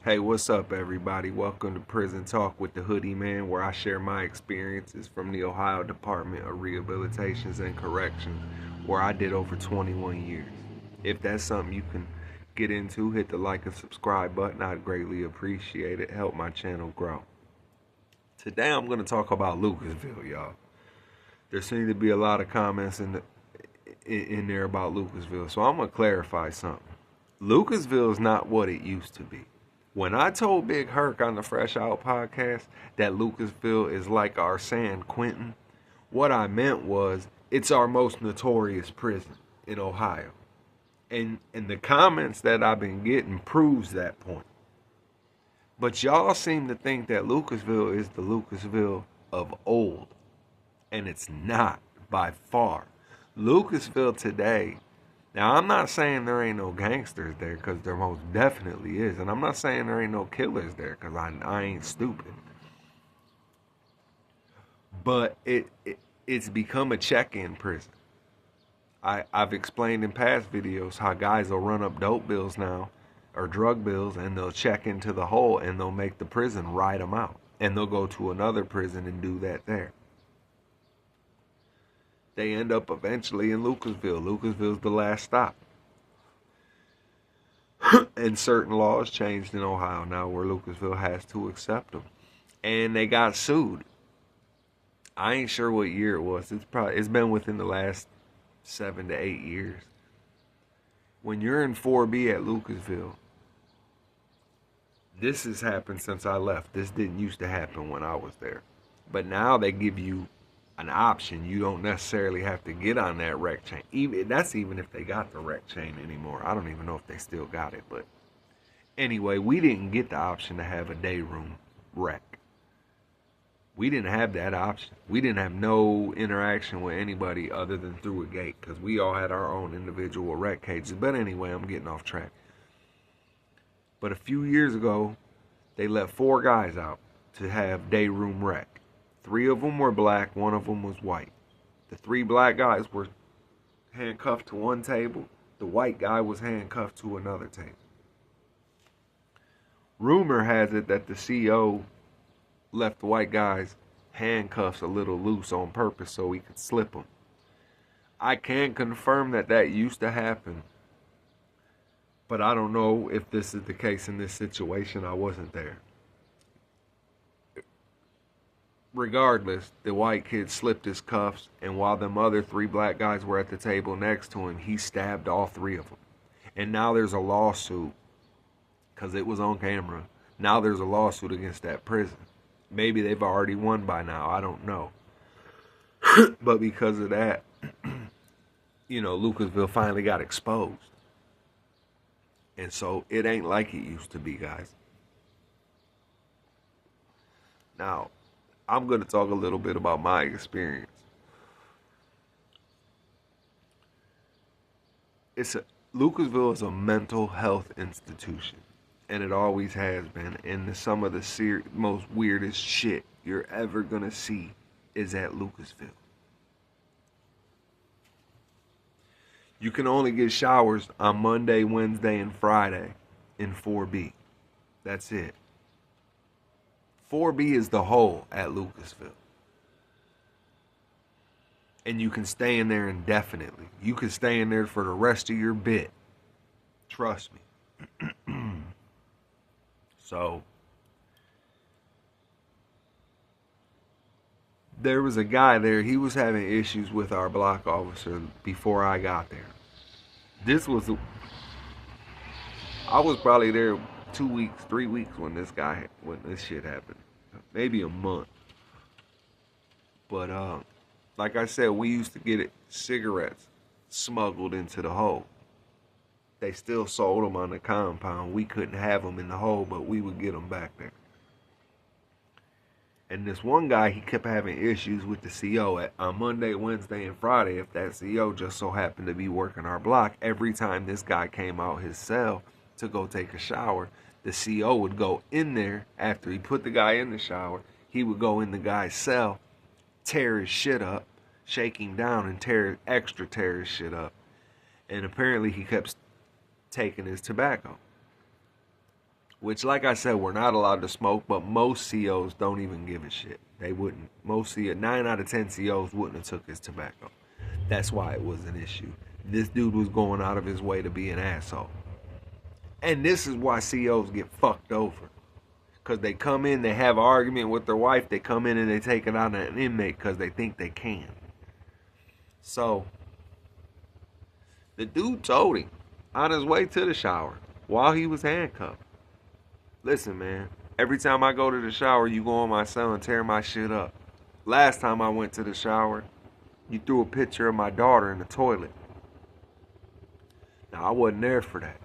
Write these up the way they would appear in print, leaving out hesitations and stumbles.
Hey, what's up, everybody? Welcome to Prison Talk with the Hoodie Man, where I share my experiences from the Ohio Department of Rehabilitations and Corrections, where I did over 21 years. If that's something you can get into, hit the like and subscribe button. I'd greatly appreciate it. Help my channel grow. Today, I'm going to talk about Lucasville, y'all. There seem to be a lot of comments in there about Lucasville, so I'm going to clarify something. Lucasville is not what it used to be. When I told Big Herc on the Fresh Out podcast that Lucasville is like our San Quentin, what I meant was it's our most notorious prison in Ohio. And the comments that I've been getting proves that point. But y'all seem to think that Lucasville is the Lucasville of old. And it's not by far. Lucasville today, now, I'm not saying there ain't no gangsters there, because there most definitely is. And I'm not saying there ain't no killers there, because I ain't stupid. But it's become a check-in prison. I've explained in past videos how guys will run up dope bills now, or drug bills, and they'll check into the hole, and they'll make the prison write them out. And they'll go to another prison and do that there. They end up eventually in Lucasville. Lucasville's the last stop. And certain laws changed in Ohio now where Lucasville has to accept them. And they got sued. I ain't sure what year it was. It's been within the last 7 to 8 years. When you're in 4B at Lucasville, this has happened since I left. This didn't used to happen when I was there. But now they give you an option. You don't necessarily have to get on that rec chain. That's even if they got the rec chain anymore. I don't even know if they still got it. But anyway, we didn't get the option to have a day room rec. We didn't have that option. We didn't have no interaction with anybody other than through a gate, because we all had our own individual rec cages. But anyway, I'm getting off track. But a few years ago, they let 4 guys out to have day room rec. 3 of them were black, 1 of them was white. The 3 black guys were handcuffed to one table. The white guy was handcuffed to another table. Rumor has it that the CO left the white guy's handcuffs a little loose on purpose so he could slip them. I can confirm that used to happen, but I don't know if this is the case in this situation. I wasn't there. Regardless, the white kid slipped his cuffs, and while them other 3 black guys were at the table next to him, he stabbed all 3 of them. And now there's a lawsuit, because it was on camera. Now there's a lawsuit against that prison. Maybe they've already won by now, I don't know. But because of that, Lucasville finally got exposed. And so it ain't like it used to be, guys. Now, I'm going to talk a little bit about my experience. Lucasville is a mental health institution, and it always has been. And some of the most weirdest shit you're ever going to see is at Lucasville. You can only get showers on Monday, Wednesday, and Friday in 4B. That's it. 4B is the hole at Lucasville. And you can stay in there indefinitely. You can stay in there for the rest of your bit. Trust me. So, there was a guy there. He was having issues with our block officer before I got there. I was probably there 2 weeks, 3 weeks when this shit happened. Maybe a month. But like I said, we used to get cigarettes smuggled into the hole. They still sold them on the compound. We couldn't have them in the hole, but we would get them back there. And this one guy, he kept having issues with the CO on Monday, Wednesday, and Friday. If that CO just so happened to be working our block, every time this guy came out his cell to go take a shower, the CO would go in there. After he put the guy in the shower, he would go in the guy's cell, tear his shit up, shaking down, and tear his shit up. And apparently he kept taking his tobacco. Which, like I said, we're not allowed to smoke, but most COs don't even give a shit. They wouldn't. Most CO, 9 out of 10 COs wouldn't have took his tobacco. That's why it was an issue. This dude was going out of his way to be an asshole. And this is why COs get fucked over. Because they come in, they have an argument with their wife, they come in and they take it out on an inmate because they think they can. So, the dude told him on his way to the shower while he was handcuffed, listen, man, every time I go to the shower, you go in my cell and tear my shit up. Last time I went to the shower, you threw a picture of my daughter in the toilet. Now, I wasn't there for that,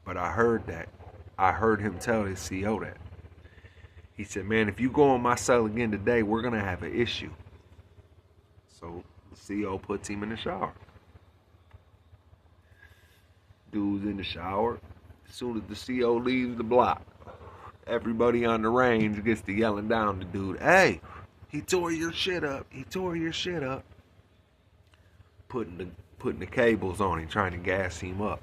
but I heard that. I heard him tell his CO that. He said, man, if you go in my cell again today, we're going to have an issue. So the CO puts him in the shower. Dude's in the shower. As soon as the CO leaves the block, everybody on the range gets to yelling down the dude, hey, he tore your shit up. He tore your shit up. Putting the cables on him, trying to gas him up.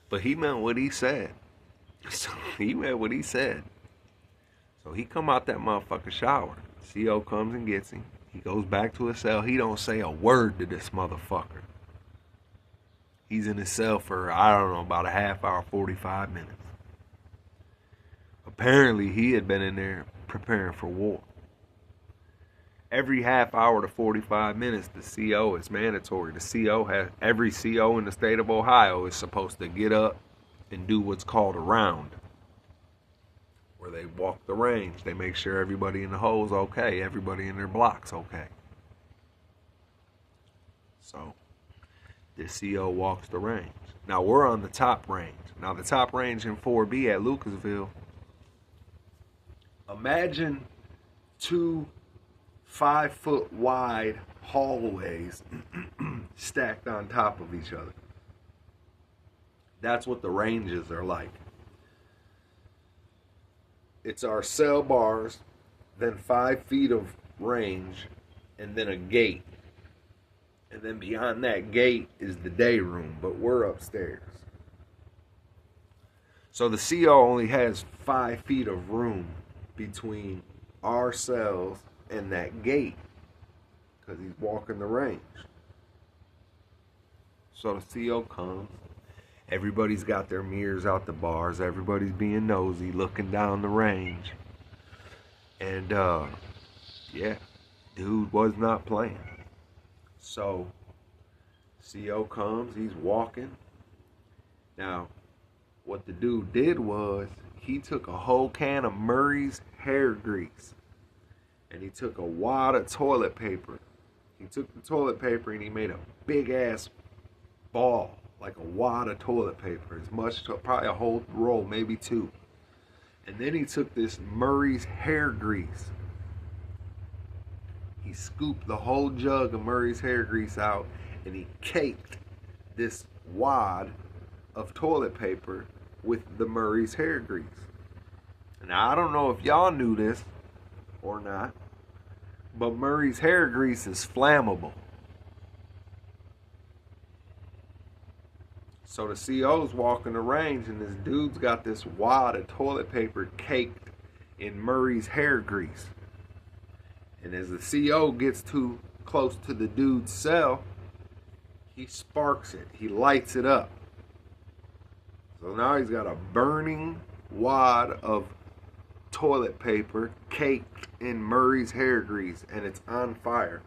But he meant what he said. So he meant what he said. So he come out that motherfucking shower. CO comes and gets him. He goes back to his cell. He don't say a word to this motherfucker. He's in his cell for, I don't know, about a half hour, 45 minutes. Apparently, he had been in there preparing for war. Every half hour to 45 minutes, the CO is mandatory. Every CO in the state of Ohio is supposed to get up and do what's called a round, where they walk the range. They make sure everybody in the hole's okay, everybody in their block's okay. So, this CO walks the range. Now, we're on the top range. Now, the top range in 4B at Lucasville, imagine 2 5-foot wide hallways stacked on top of each other. That's what the ranges are like. It's our cell bars, then 5 feet of range, and then a gate. And then beyond that gate is the day room, but we're upstairs. So the CO only has 5 feet of room between our cells and that gate, because he's walking the range. So the CO comes. Everybody's got their mirrors out the bars. Everybody's being nosy, looking down the range. And, yeah, dude was not playing. So, CO comes, he's walking. Now, what the dude did was, he took a whole can of Murray's hair grease. And he took a wad of toilet paper. He took the toilet paper and he made a big ass ball, like a wad of toilet paper, as much, probably a whole roll, maybe 2. And then he took this Murray's hair grease. He scooped the whole jug of Murray's hair grease out and he caked this wad of toilet paper with the Murray's hair grease. Now, I don't know if y'all knew this or not, but Murray's hair grease is flammable. So the CO's walking the range and this dude's got this wad of toilet paper caked in Murray's hair grease. And as the CO gets too close to the dude's cell, he sparks it. He lights it up. So now he's got a burning wad of toilet paper caked in Murray's hair grease, and it's on fire.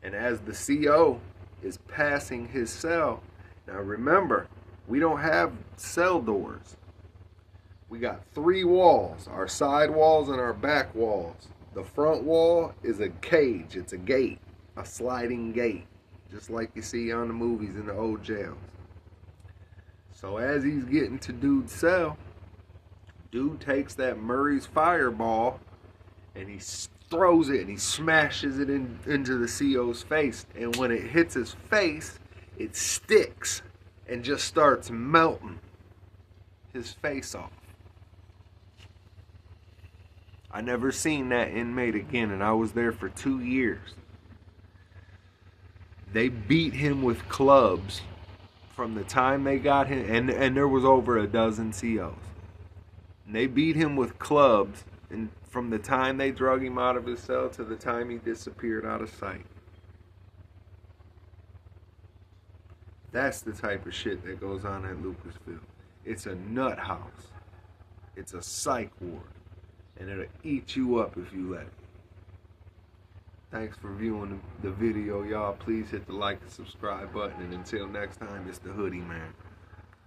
And as the CO is passing his cell, now remember, we don't have cell doors. We got 3 walls, our side walls and our back walls. The front wall is a cage, it's a gate, a sliding gate, just like you see on the movies in the old jails. So as he's getting to dude's cell, dude takes that Murray's fireball and he throws it and he smashes it into the CO's face. And when it hits his face, it sticks and just starts melting his face off. I never seen that inmate again, and I was there for 2 years. They beat him with clubs from the time they got him, and there was over a dozen COs. And they beat him with clubs, and from the time they drug him out of his cell to the time he disappeared out of sight. That's the type of shit that goes on at Lucasville. It's a nut house. It's a psych ward. And it'll eat you up if you let it. Thanks for viewing the video, y'all. Please hit the like and subscribe button. And until next time, it's the Hoodie Man.